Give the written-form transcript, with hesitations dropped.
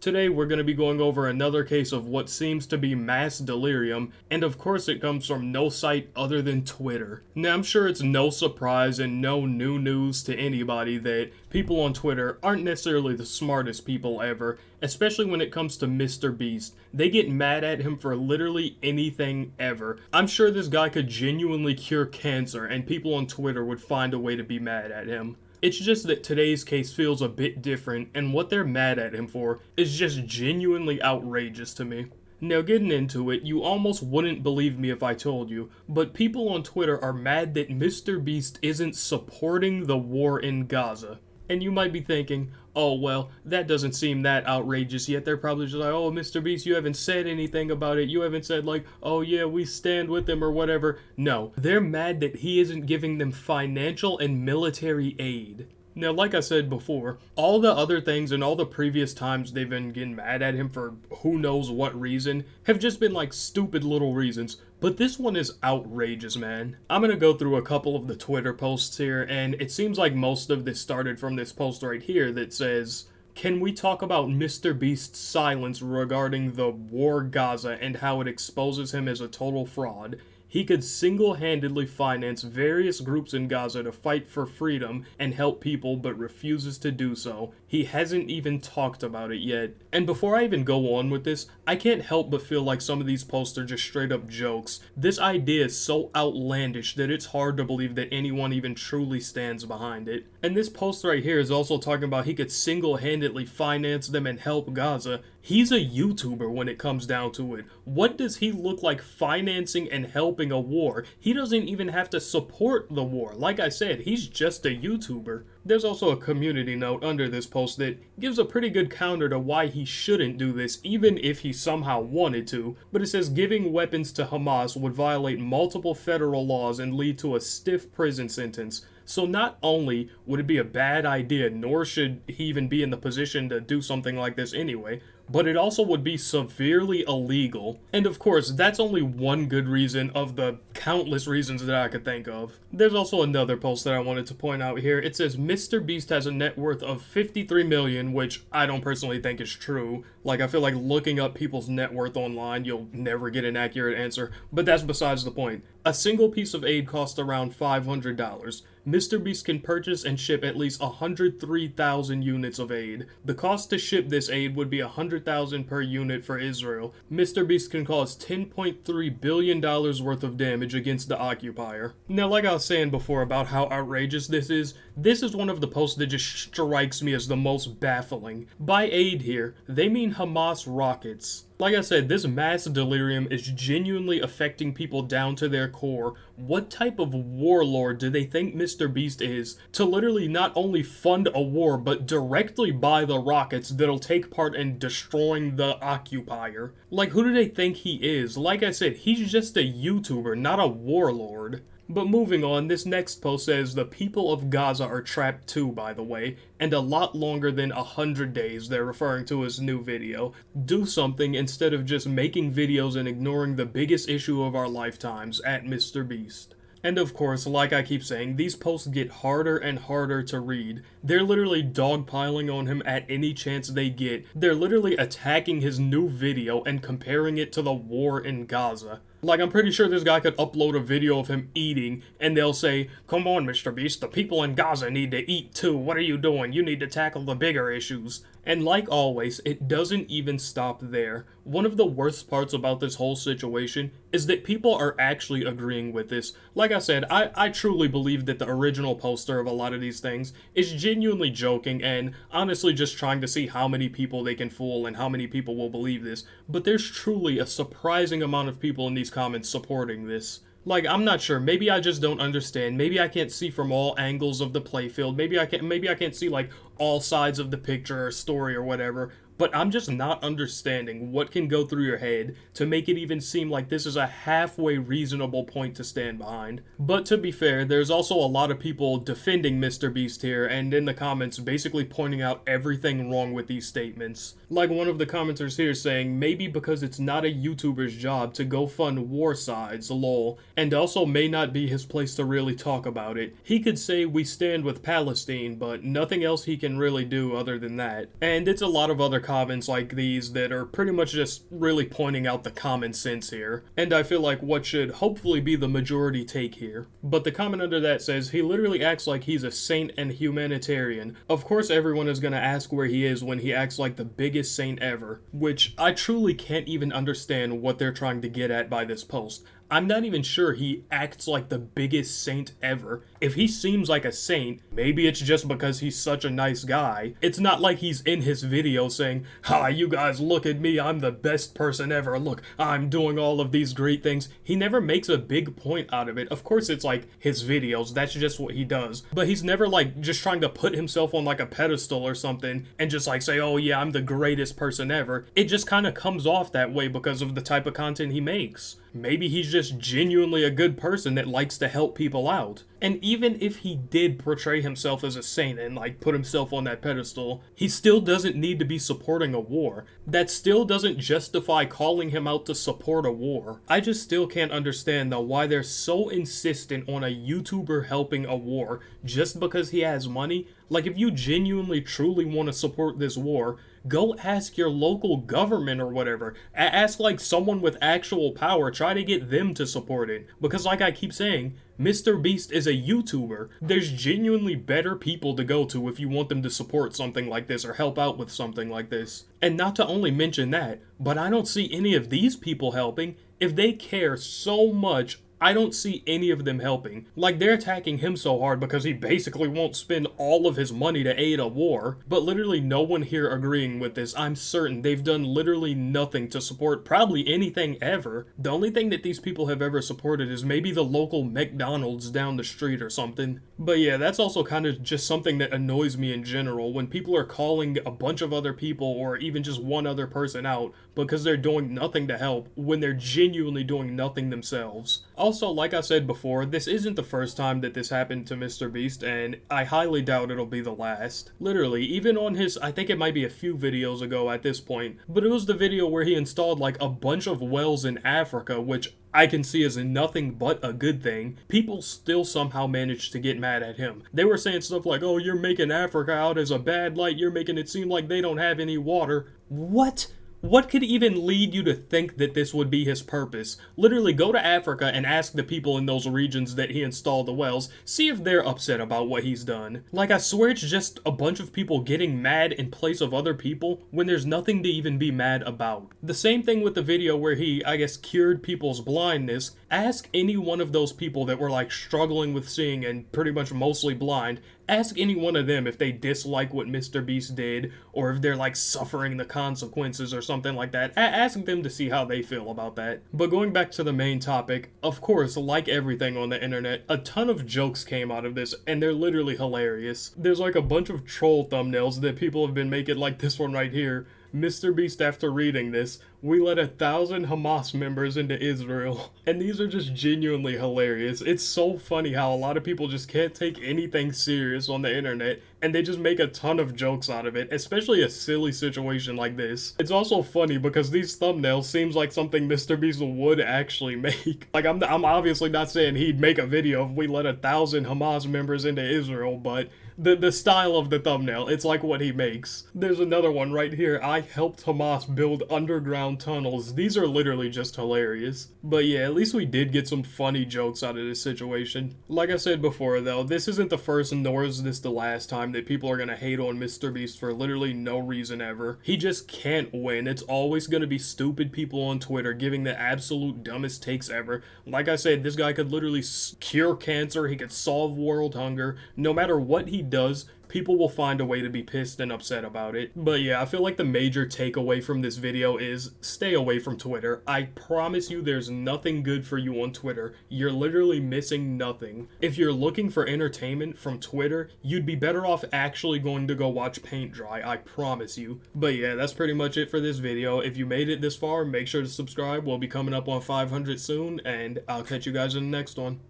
Today we're going to be going over another case of what seems to be mass delirium, and of course it comes from no site other than Twitter. Now I'm sure it's no surprise and no new news to anybody that people on Twitter aren't necessarily the smartest people ever, especially when it comes to Mr. Beast. They get mad at him for literally anything ever. I'm sure this guy could genuinely cure cancer and people on Twitter would find a way to be mad at him. It's just that today's case feels a bit different, and what they're mad at him for is just genuinely outrageous to me. Now getting into it, you almost wouldn't believe me if I told you, but people on Twitter are mad that Mr. Beast isn't supporting the war in Gaza. And you might be thinking, oh well, that doesn't seem that outrageous yet. They're probably just like, oh Mr. Beast, you haven't said anything about it. You haven't said like, oh yeah, we stand with them or whatever. No, they're mad that he isn't giving them financial and military aid. Now, like I said before, all the other things and all the previous times they've been getting mad at him for who knows what reason have just been like stupid little reasons. But this one is outrageous, man. I'm gonna go through a couple of the Twitter posts here, and it seems like most of this started from this post right here that says, can we talk about Mr. Beast's silence regarding the war Gaza and how it exposes him as a total fraud? He could single-handedly finance various groups in Gaza to fight for freedom and help people, but refuses to do so. He hasn't even talked about it yet. And before I even go on with this, I can't help but feel like some of these posts are just straight up jokes. This idea is so outlandish that it's hard to believe that anyone even truly stands behind it. And this post right here is also talking about he could single-handedly finance them and help Gaza. He's a YouTuber when it comes down to it. What does he look like financing and helping a war? He doesn't even have to support the war. Like I said, he's just a YouTuber. There's also a community note under this post that gives a pretty good counter to why he shouldn't do this, even if he somehow wanted to. But it says giving weapons to Hamas would violate multiple federal laws and lead to a stiff prison sentence. So not only would it be a bad idea, nor should he even be in the position to do something like this anyway, but it also would be severely illegal. And of course, that's only one good reason of the countless reasons that I could think of. There's also another post that I wanted to point out here. It says Mr. Beast has a net worth of 53 million, which I don't personally think is true. Like, I feel like looking up people's net worth online, you'll never get an accurate answer, but that's besides the point. A single piece of aid costs around $500. Mr. Beast can purchase and ship at least 103,000 units of aid. The cost to ship this aid would be $100,000 per unit for Israel. Mr. Beast can cause $10.3 billion worth of damage against the occupier. Now, like I was saying before about how outrageous this is one of the posts that just strikes me as the most baffling. By aid here, they mean Hamas rockets. Like I said, this mass delirium is genuinely affecting people down to their core. What type of warlord do they think Mr. Beast is to literally not only fund a war, but directly buy the rockets that'll take part in destroying the occupier? Like, who do they think he is? Like I said, he's just a YouTuber, not a warlord. But moving on, this next post says the people of Gaza are trapped too, by the way, and a lot longer than 100 days, they're referring to his new video. Do something instead of just making videos and ignoring the biggest issue of our lifetimes, at Mr. Beast. And of course, like I keep saying, these posts get harder and harder to read. They're literally dogpiling on him at any chance they get. They're literally attacking his new video and comparing it to the war in Gaza. Like, I'm pretty sure this guy could upload a video of him eating, and they'll say, come on, Mr. Beast, the people in Gaza need to eat too. What are you doing? You need to tackle the bigger issues. And like always, it doesn't even stop there. One of the worst parts about this whole situation is that people are actually agreeing with this. Like I said, I truly believe that the original poster of a lot of these things is genuinely joking and honestly just trying to see how many people they can fool and how many people will believe this. But there's truly a surprising amount of people in these comments supporting this. Like, I'm not sure. Maybe I just don't understand. Maybe I can't see from all angles of the playfield. Maybe I can't see like all sides of the picture or story or whatever. But I'm just not understanding what can go through your head to make it even seem like this is a halfway reasonable point to stand behind. But to be fair, there's also a lot of people defending Mr. Beast here and in the comments basically pointing out everything wrong with these statements. Like one of the commenters here saying, maybe because it's not a YouTuber's job to go fund war sides, lol, and also may not be his place to really talk about it. He could say we stand with Palestine, but nothing else he can can really do other than that. And it's a lot of other comments like these that are pretty much just really pointing out the common sense here. And I feel like what should hopefully be the majority take here. But the comment under that says, he literally acts like he's a saint and humanitarian. Of course everyone is gonna ask where he is when he acts like the biggest saint ever. Which I truly can't even understand what they're trying to get at by this post. I'm not even sure he acts like the biggest saint ever. If he seems like a saint, maybe it's just because he's such a nice guy. It's not like he's in his video saying, "Ha, you guys look at me, I'm the best person ever, look, I'm doing all of these great things." He never makes a big point out of it. Of course it's like his videos, that's just what he does. But he's never like just trying to put himself on like a pedestal or something and just like say, "Oh yeah, I'm the greatest person ever." It just kind of comes off that way because of the type of content he makes. Maybe he's just genuinely a good person that likes to help people out. And even if he did portray himself as a saint and like put himself on that pedestal, he still doesn't need to be supporting a war. That still doesn't justify calling him out to support a war. I just still can't understand though why they're so insistent on a YouTuber helping a war just because he has money. Like if you genuinely truly want to support this war, go ask your local government or whatever. Ask like someone with actual power, try to get them to support it. Because like I keep saying, MrBeast is a YouTuber. There's genuinely better people to go to if you want them to support something like this or help out with something like this. And not to only mention that, but I don't see any of these people helping. If they care so much, I don't see any of them helping. Like, they're attacking him so hard because he basically won't spend all of his money to aid a war. But literally no one here agreeing with this. I'm certain they've done literally nothing to support probably anything ever. The only thing that these people have ever supported is maybe the local McDonald's down the street or something. But yeah, that's also kind of just something that annoys me in general when people are calling a bunch of other people or even just one other person out because they're doing nothing to help when they're genuinely doing nothing themselves. Also, like I said before, this isn't the first time that this happened to MrBeast, and I highly doubt it'll be the last. Literally, even on his, I think it might be a few videos ago at this point, but it was the video where he installed like a bunch of wells in Africa, which I can see as nothing but a good thing. People still somehow managed to get mad at him. They were saying stuff like, "Oh, you're making Africa out as a bad light, you're making it seem like they don't have any water." What? What could even lead you to think that this would be his purpose? Literally go to Africa and ask the people in those regions that he installed the wells, see if they're upset about what he's done. Like, I swear it's just a bunch of people getting mad in place of other people when there's nothing to even be mad about. The same thing with the video where he, I guess, cured people's blindness. Ask any one of those people that were like struggling with seeing and pretty much mostly blind. Ask any one of them if they dislike what MrBeast did, or if they're like suffering the consequences or something like that. Ask them to see how they feel about that. But going back to the main topic, of course, like everything on the internet, a ton of jokes came out of this, and they're literally hilarious. There's like a bunch of troll thumbnails that people have been making, like this one right here. MrBeast, after reading this, "We let 1,000 Hamas members into Israel." And these are just genuinely hilarious. It's so funny how a lot of people just can't take anything serious on the internet, and they just make a ton of jokes out of it, especially a silly situation like this. It's also funny because these thumbnails seems like something MrBeast would actually make. Like, I'm obviously not saying he'd make a video if we let 1,000 Hamas members into Israel, but the style of the thumbnail, it's like what he makes. There's another one right here. "I helped Hamas build underground tunnels." These are literally just hilarious. But yeah, at least we did get some funny jokes out of this situation. Like I said before though, this isn't the first nor is this the last time that people are gonna hate on MrBeast for literally no reason ever. He just can't win. It's always gonna be stupid people on Twitter giving the absolute dumbest takes ever. Like I said, this guy could literally cure cancer, he could solve world hunger. No matter what he does, people will find a way to be pissed and upset about it. But yeah, I feel like the major takeaway from this video is stay away from Twitter. I promise you there's nothing good for you on Twitter. You're literally missing nothing. If you're looking for entertainment from Twitter, you'd be better off actually going to go watch paint dry, I promise you. But yeah, that's pretty much it for this video. If you made it this far, make sure to subscribe. We'll be coming up on 500 soon, and I'll catch you guys in the next one.